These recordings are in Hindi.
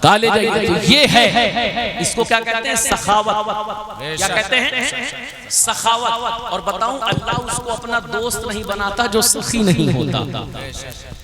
काले जाइए। ये है, इसको क्या कहते हैं? सखावत। क्या कहते हैं? सखावत। और बताऊं, अल्लाह उसको अपना दोस्त नहीं बनाता जो सखी नहीं होता।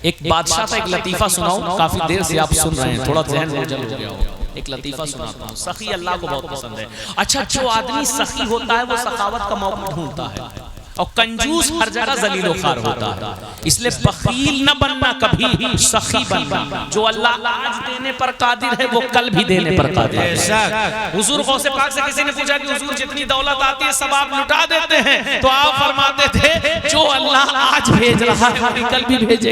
एक बादशाह था, एक लतीफा सुनाऊं, काफी देर से आप सुन रहे हैं, थोड़ा ज़हन रोजल हो गया हो। एक लतीफा सुनाता हूं। सखी अल्लाह को बहुत पसंद है। अच्छा, जो आदमी सखी होता है वो सखावत का मौका ढूंढता है, और कंजूस हर जगह जलीलो खार होता है। इसलिए बखील न बनना, कभी सखी बनना। जो अल्लाह आज देने पर कादिर है वो कल भी देने पर कादिर है। हुजूर गौसे पाक से किसी ने पूछा कि हुजूर जितनी दौलत आती है सब आप लुटा देते हैं, तो आप फरमाते थे जो अल्लाह आज भेज रहा है वो कल भी भेजे।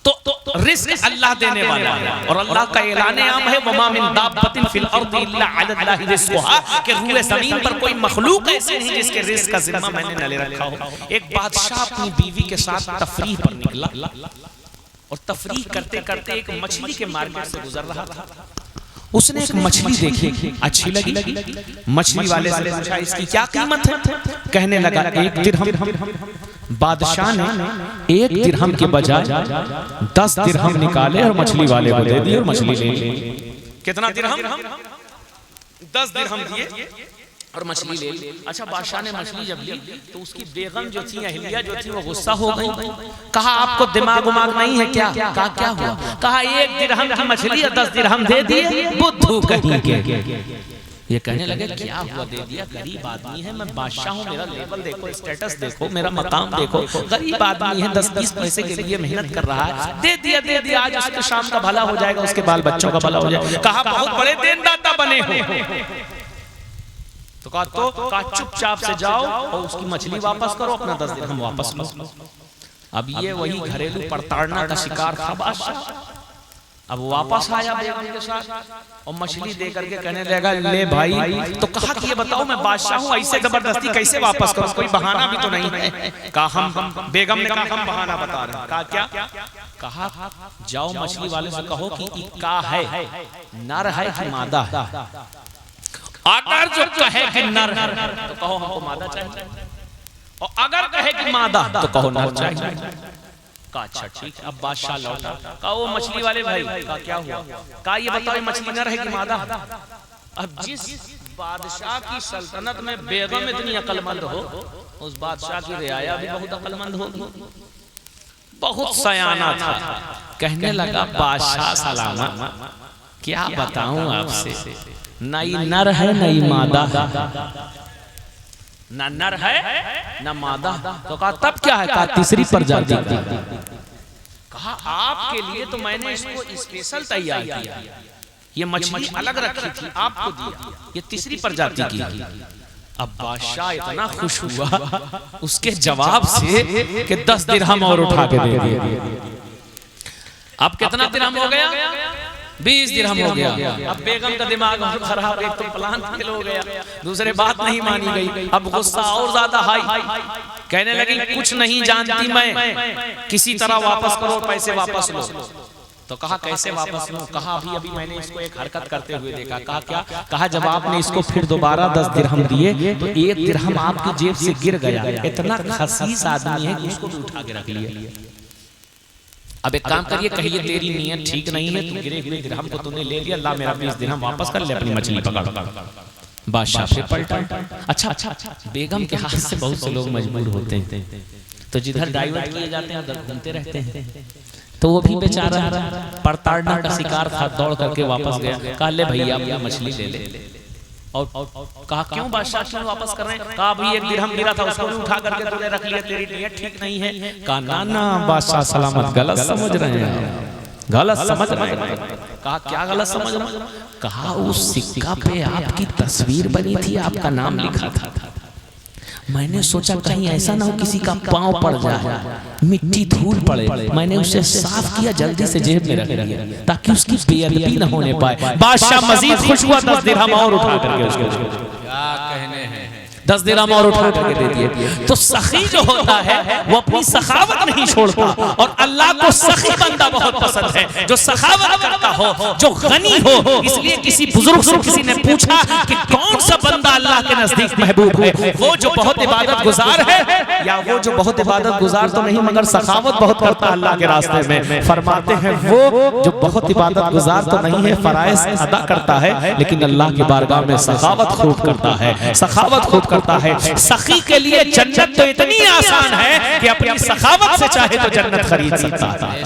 तो रिस्क अल्लाह देने वाला है, और अल्लाह का ऐलान आम है, वमा मिन दाब्बतिन फिल अर्दि इल्ला अलल्लाहि रिज़्क़ुहा, कि रूए जमीन पर कोई मखलूक ऐसे नहीं जिसके रिस्क का जिम्मा मैंने न ले रखा हो। एक बादशाह अपनी बीवी के साथ तफरीह पर निकला, और तफरीह करते करते एक मछली के मार्केट से गुजर रहा था। उसने एक मछली देखी, अच्छी लगी। मछली वाले से पूछा इसकी क्या कीमत है? कहने लगा 1 दिरहम। बादशाह ने 1 दिरहम के बजाय 10 दिरहम निकाले और मछली वाले को दे दिए और मछली ले ली। कितना दिरहम? 10 दिरहम दिए और मछली ले ली। अच्छा, बादशाह ने मछली जब ली तो उसकी बेगम जो थी, अहलिया जो थी, वो गुस्सा हो गई। कहा आपको दिमाग नहीं है क्या? कहा क्या हुआ? कहा 1 दिरहम की मछली और 10 दिरहम दे दिए, बुद्धू कहीं के। ये कहने लगे क्या हुआ? दे दिया, गरीब आदमी है, मैं बादशाह हूँ, मेरा लेवल देखो, स्टेटस देखो, मेरा मकाम देखो, गरीब आदमी है, 10-20 पैसे के लिए मेहनत कर रहा है, दे दिया, आज उसके शाम का भला हो जाएगा, उसके बाल बच्चों का भला हो जाएगा। कहा बहुत बड़े देनदाता बने हो। तो कहा चुपचाप से जाओ और उसकी मछली वापस करो, अपना 10 दिरहम वापस लो। अब ये वही घरेलू प्रताड़ना का शिकार था बादशाह। अब वापस आया बेगम के साथ और मछली दे करके कहने लगा ले भाई। तो कहा कि ये बताओ मैं बादशाह हूँ, ऐसे जबरदस्ती कैसे वापस करूं? कोई बहाना भी तो नहीं है। कहा हम, बेगम ने कहा हम बहाना बता रहे हैं। कहा क्या? कहा जाओ मछली वाले से कहो कि का है, नर है कि मादा है। अगर जो कहे कि नर है तो कहो हमको मादा चाहिए, और अगर कहे कि मादा तो कहो नर चाहिए। का अच्छा ठीक है। अब बादशाह लौटा, कहा वो मछली वाले भाई, का क्या हुआ? कहा ये बताओ मछली नर है कि मादा? अब जिस बादशाह की सल्तनत में बेगम इतनी अक्लमंद हो, उस बादशाह की रियाया भी बहुत अक्लमंद होगी, बहुत सयाना था। कहने लगा बादशाह सलामत, क्या बताऊं आपसे, न ही नर है न ही मादा, न नर है न मादा। तो कहा तब क्या है? कहा तीसरी प्रजाति। कहा आपके लिए तो मैंने इसको स्पेशल तैयार किया, ये मछली अलग रखी थी, आपको दिया, ये तीसरी प्रजाति की। अब बादशाह इतना खुश हुआ उसके जवाब से कि 10 दिरहम और उठा के दे दिए। अब कितना दिरहम हो गया? 20 दिरहम हो गया। अब बेगम का दिमाग खराब, एक तो प्लान फेल हो गया, दूसरे बात नहीं मानी गई। अब गुस्सा और ज्यादा हाई, कहने लगी कुछ नहीं जानती मैं, किसी तरह वापस करो, पैसे वापस लो। तो कहा कैसे वापस लूं? कहा अभी मैंने इसको एक हरकत करते हुए देखा। कहा क्या? कहा जब आपने इसको फिर दोबारा 10 दिरहम दिए तो 1 दिरहम आपकी जेब से गिर गया। इतना खसीस आदमी है कि उसको भी उठा के रख लिया। अब एक काम करिए, कहिए तेरी नीयत ठीक नहीं है, तू गिरे हुए दिरहम को तूने ले लिया, ला मेरा 20 दिरहम वापस कर ले, अपनी मछली पकड़। बादशाह फिर पलटा। अच्छा, बेगम के हाथ से बहुत से लोग मजबूर होते हैं, तो जिधर डाइवर्ट किए जाते हैं उधर घूमते रहते हैं। तो वो भी बेचारा प्रताड़ना का शिकार था, दौड़ करके वापस गया। कहा ले भैया अपनी मछली ले ले। और कहा क्यों बादशाह क्यों वापस कर रहे हैं? कहा अभी 1 दिरहम गिरा था, उसको भी उठा करके तूने रख लिया, तेरी नीयत ठीक नहीं है। कहा ना बादशाह सलामत, गलत समझ रहे हैं, गलत समझ रहे हैं। कहा क्या गलत समझ रहे हैं? कहा उस सिक्का पे आपकी तस्वीर बनी थी, आपका नाम लिखा था, मैंने सोचा कहीं ऐसा ना हो किसी का पांव पड़ जाए, मिट्टी धूल पड़े, मैंने उसे साफ किया, जल्दी से जेब में रख लिया ताकि उसकी बेअदबी न होने पाए। बादशाह मजीद खुश हुआ, 10 दिरहम और उठा करके उसको। क्या कहने हैं? 10 दिरहम और उठा करके दे दिए। तो सखी जो होता है वो अपनी सखावत नहीं छोड़ता, और अल्लाह को सखी बंदा बहुत पसंद है जो सखावत करता हो, जो गनी हो। इसलिए किसी बुजुर्ग से किसी ने पूछा कि कौन सा बंदा अल्लाह के नजदीक महबूब है, वो जो बहुत इबादत गुजार है या वो जो बहुत इबादत गुजार तो नहीं मगर सखावत बहुत करता है अल्लाह के रास्ते में। फरमाते हैं वो जो बहुत इबादत गुजार तो नहीं है, फराइज अदा करता है, लेकिन अल्लाह की बारगाह में सखावत खूब करता है, सखावत खूब करता है। सखी के लिए जन्नत तो इतनी आसान है कि अपनी सखावत से चाहे तो जन्नत खरीद सकता है।